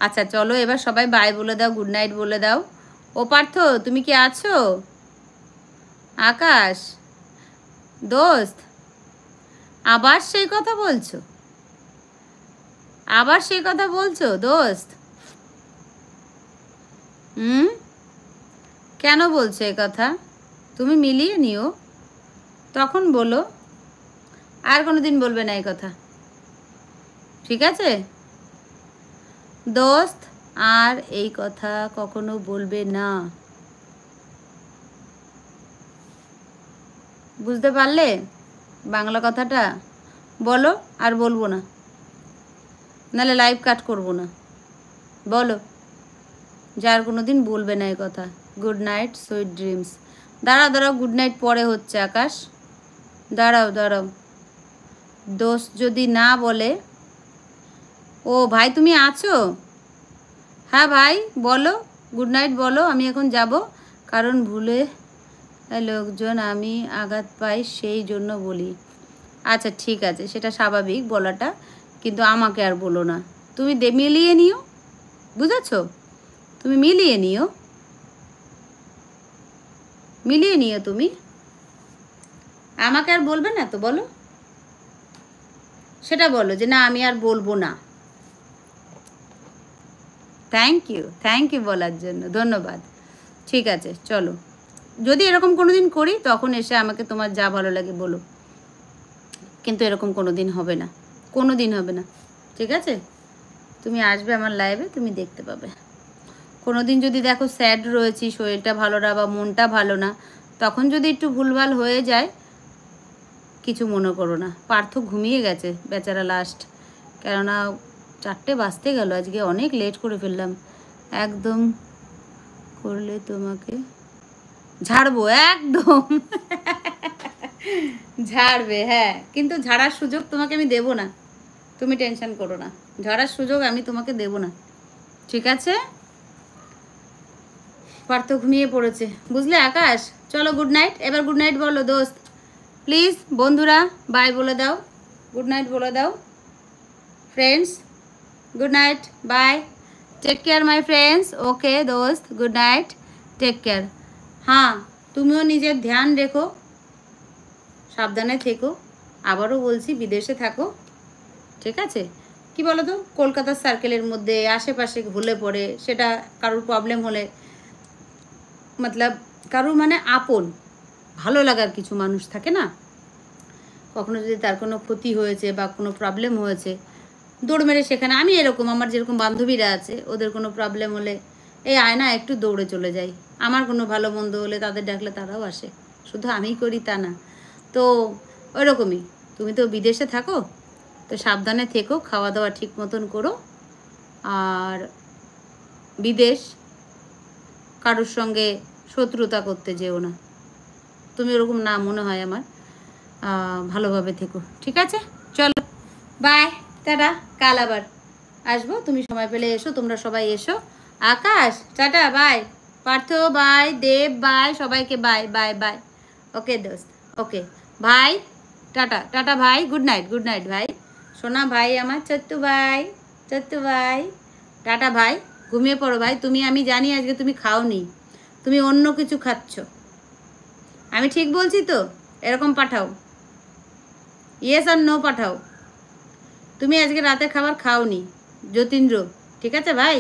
আচ্ছা চলো এবার সবাই বাই বলে দাও, গুড নাইট বলে দাও। ও পার্থ তুমি কি আছো? আকাশ দোস্ত আবার সেই কথা বলছো? আবার সেই কথা বলছো দোস্ত? কেন বলছো এই কথা? তুমি মিলিয়ে নিও, তখন বলো। আর কোনো দিন বলবে না এই কথা, ঠিক আছে দোস্ত? আর এই কথা কখনো বলবে না, বুঝতে পারলে বাংলা কথাটা? বলো, আর বলবো না, নাহলে লাইভ কাট করবো না। বলো যার কোনো দিন বলবে না এই কথা। Good night, sweet dreams. দাঁড়াও দাঁড়াও, গুড নাইট পরে হচ্ছে আকাশ, দাঁড়াও দাঁড়াও। দোস্ত যদি না বলে। ও ভাই তুমি আছো? হ্যাঁ ভাই বলো, গুড নাইট বলো। আমি এখন যাব, কারণ ভুলে লোকজন আমি আঘাত পাই সেই জন্য বলি। আচ্ছা ঠিক আছে, সেটা স্বাভাবিক বলাটা, কিন্তু আমাকে আর বলো না। তুমি মিলিয়ে নিও, বুঝেছো? তুমি মিলিয়ে নিও, মিলিয়ে নিও তুমি। আমাকে আর বলবে না তো বলো, সেটা বলো যে না আমি আর বলবো না। থ্যাংক ইউ বলার জন্য, ধন্যবাদ। ঠিক আছে চলো, যদি এরকম কোনো দিন করি তখন এসে আমাকে তোমার যা ভালো লাগে বলো, কিন্তু এরকম কোনো দিন হবে না, কোনো দিন হবে না, ঠিক আছে? তুমি আসবে আমার লাইভে, তুমি দেখতে পাবে। কোনো দিন যদি দেখো স্যাড রয়েছি, শরীরটা ভালো না বা মনটা ভালো না, তখন যদি একটু ভুলভাল হয়ে যায়, কিছু মনে করো না। পার্থ ঘুমিয়ে গেছে বেচারা লাস্ট, কেননা 4টে বাজতে গেল, আজকে অনেক লেট করে ফেললাম। একদম করলে তোমাকে ঝাড়বো, একদম ঝাড়বে, হ্যাঁ, কিন্তু ঝাড়ার সুযোগ তোমাকে আমি দেবো না, তুমি টেনশন করো না, ঝাড়ার সুযোগ আমি তোমাকে দেবো না, ঠিক আছে? পার্থ ঘুমিয়ে পড়েছে, বুঝলে আকাশ? চলো গুড নাইট, এবার গুড নাইট বলো দোস্ত প্লিজ। বন্ধুরা বাই বলে দাও, গুড নাইট বলে দাও। Friends good night, bye, take care my friends. Okay দোস্ত, গুড নাইট, টেক কেয়ার। হ্যাঁ তুমিও নিজের ধ্যান রেখো, সাবধানে থেকো, আবারও বলছি বিদেশে থাকো, ঠিক আছে? কি বলো তো, কলকাতার সার্কেলের মধ্যে আশেপাশে হলে পরে সেটা কারোর প্রবলেম হলে, মতলব কারোর মানে আপন ভালো লাগার কিছু মানুষ থাকে না, কখনো যদি তার কোনো ক্ষতি হয়েছে বা কোনো প্রবলেম হয়েছে, দৌড় মেরে সেখানে, আমি এরকম, আমার যেরকম বান্ধবীরা আছে ওদের কোনো প্রবলেম হলে এই আয়না একটু দৌড়ে চলে যাই। আমার কোনো ভালো মন্দ হলে তাদের ডাকলে তারাও আসে, শুধু আমিই করি তা না। তো ওরকমই, তুমি তো বিদেশে থাকো, তো সাবধানে থেকো, খাওয়া দাওয়া ঠিক মতন করো, আর বিদেশ কারোর সঙ্গে শত্রুতা করতে যেও না, তুমি ওরকম না মনে হয় আমার। ভালোভাবে থেকো, ঠিক আছে? চলো বাই, টাটা, কাল আবার আসবো, তুমি সময় পেলে এসো, তোমরা সবাই এসো। Akash tata, bye, Partha bye, Dev bye, সবাইকে বাই বাই বাই। ওকে দোস্ত, ওকে ভাই, টাটা টাটা ভাই, গুড নাইট ভাই, সোনা ভাই আমার, চত্তু ভাই, টাটা ভাই, ঘুমিয়ে পড়ো ভাই। তুমি, আমি জানি আজকে তুমি খাওনি, তুমি অন্য কিছু খাচ্ছ, আমি ঠিক বলছি তো? এরকম পাঠাও, ইয়েস আর নো পাঠাও। তুমি আজকে রাতে খাবার খাওনি যতীন্দ্র, ঠিক আছে ভাই?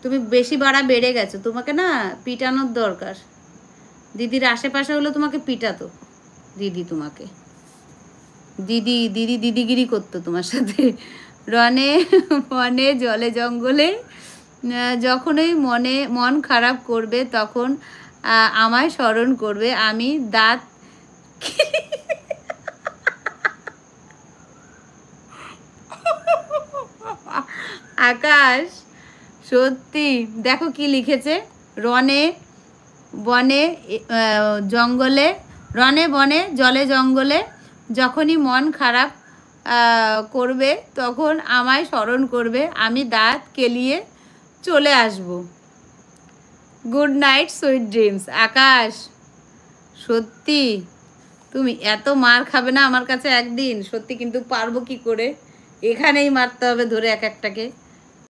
তুমি বেশি বাড়া বেড়ে গেছো, তোমাকে না পিটানোর দরকার। দিদির আশেপাশে হলো তোমাকে পিটাতো, দিদি তোমাকে দিদিগিরি করতো তোমার সাথে। রনে মনে জলে জঙ্গলে, যখনই মন খারাপ করবে তখন আমায় স্মরণ করবে, আমি দাঁত আকাশ সত্যি দেখো কি লিখেছে, রনে বনে জঙ্গলে, রনে বনে জলে জঙ্গলে, যখনই মন খারাপ করবে তখন আমায় স্মরণ করবে, আমি দাঁত কেলিয়ে চলে আসব। Good night, sweet dreams. Akash সত্যি তুমি এত মার খাবে না আমার কাছে একদিন, সত্যি, কিন্তু পারবো কি করে, এখানেই মারতে হবে ধরে এক একটাকে।